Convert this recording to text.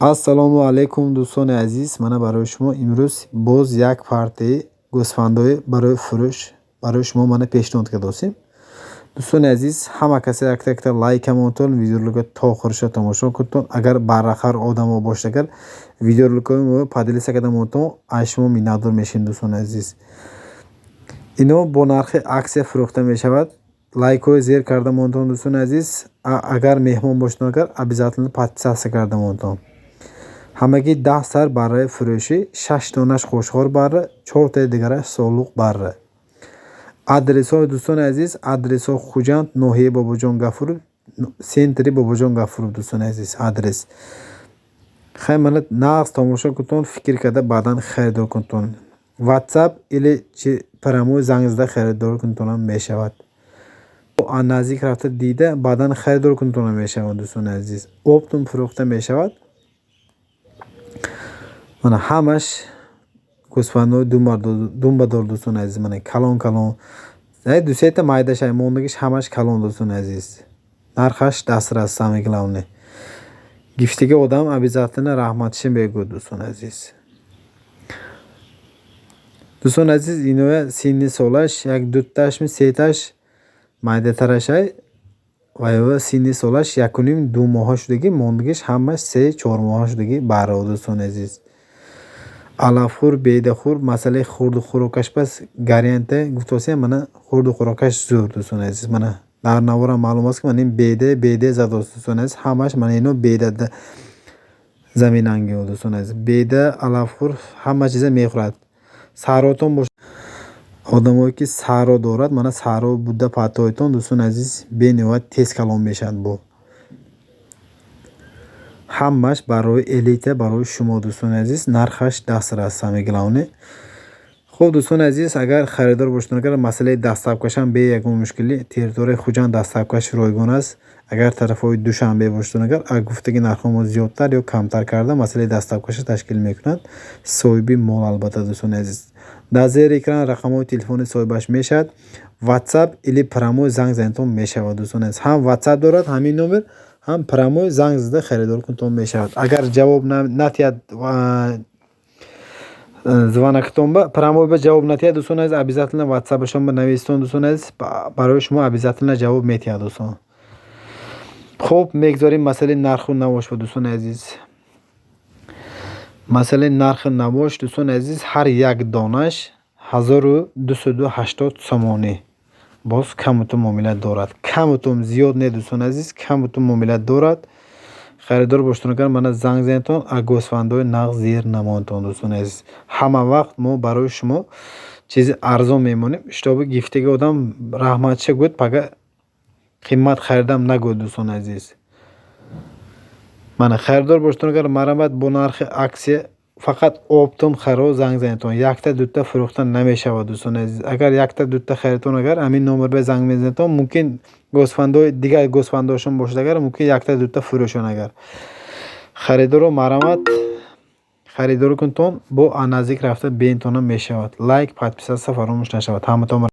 ассалому алайкум дӯстони азиз, мана барои шумо имрӯз боз як партияи гӯсфандҳои барои фурӯш барои шумо мана пешниҳод кардостем. Дӯстони азиз, ҳама касе якта лайкамонтон видеоролика то охириша тамошо кунтон. Агар барахар одамо бошед, агар видеороликаи падилиса кардамонтон аз шумо миннатдор мешавем. Дӯстони азиз, ино бо нархи аксия фурӯхта мешавад. лайкҳои зер кардамонтон. Дӯстони азиз, агар меҳмон бошед, агар обязательно подписация кардамонтон. ҳамагӣ 10 сар барраи фурӯшӣ, 6 донаш хушхор барра, 4 таи дигараш солуқ барра. адресҳои дӯстони азиз, адресҳо Хуҷанд, ноҳияи Бобоҷон Гафуров, сентри Бобоҷон Гафуров. Дӯстони азиз, адрес хай мана нағз тамошо кунтон, фикр карда баъдан харидор кунтон. WhatsApp или парамои занг зада харидор кунтонам мешавад. аз наздик рафта дида баъдан харидор кунтонам мешавад. Дӯстони азиз, оптум фурӯхта мешавад. мана ҳамаш гӯсфандҳои думбадор. Дӯстони азиз, мана калон дусета майдашай мондагиш ҳамаш калон. Дӯстони азиз, нархаш дастрас самаи главне. гифтига одам обязательно раҳматшин бегӯ. Дӯстони азиз, дӯстони азиз, иноя синни солаш як дуташми сеташ майдатарашай ва ё синни солаш 1.5-2 моҳа шудагӣ, мондагиш ҳамаш 3-4 моҳа шудагӣ баро. Дӯстони азиз, алафхӯр бедахӯр масъалаи хурду хӯрокаш пас гарантия гуфтосем, мана хурду хӯрокаш зур. Дӯстони азиз, мана дар навора маълум аст ки мана ин беда задост. Дӯстони азиз, ҳамаш мана ино беда заминанги. Дӯстони азиз, беда алафхӯр ҳама чиза мехӯрад. саҳротон бош одамое ки саҳро дорад, мана саҳро буда патоитон. Дӯстони азиз, бениҳоят тез калон мешавад. Бо ҳамаш барои элита, барои шумо. Дӯстони азиз, нархаш дастрас самаи главне. хуб дӯстони азиз, агар харидор бошед, агар масъалаи дастсабкашам бе ягон мушкилӣ территорияи Хуҷанд дастсабкаш ройгон аст. агар тарафҳои Душанбе бошед, агар гуфтаги нархҳомо зиёдтар ё камтар карда масъалаи дастсабкаша ташкил мекунад. соҳиби мол албатта. Дӯстони азиз, дар зери экран рақамҳои телефони соҳибаш мешавад. WhatsApp или парамои занг занатон мешавад. Дӯстони азиз, ҳам WhatsApp дорад ҳамин номер, ҳам парамои занг зада харидор кунтон мешавад. агар ҷавоб натиҳад звонактон ба парамои ба ҷавоб натиҳад, дӯстони азиз, обязательно WhatsApp-ашон ба навистон. Дӯстони азиз, барои шумо обязательно ҷавоб метиҳад. дӯстон, хуб мегзорем масъалаи нарху навош. дӯстони азиз, масъалаи нархи навош, дӯстони азиз, ҳар як донаш 1280 сомонӣ. боз камутум муомилат дорад. камутум зиёд не. Дӯстони азиз, камутум муомилат дорад. харидор бошед, агар мана занг занатон, аз гӯсфандҳои нағз зер намонтон. Дӯстони азиз, ҳама вақт мо барои шумо чизи арзон мемонем. штоби гифтига одам раҳматша гӯд, пага қимат харидам нагӯд. Дӯстони азиз, мана харидор бошед, агар марамат бо нархи аксия фақат оптум харо занг занатон. якта дута фурӯхта намешавад. Дӯстони азиз, агар якта дута харитон, агар ҳамин номер занг мезанатон, мумкин гӯсфандҳои дигар гӯсфандошон бошад, агар мумкин якта дута фурӯшон. агар харидоро марамат харидор кунтон, бо аз наздик рафта беинтона мешавад. лайк, подписация фаромӯш нашавад. ҳаматон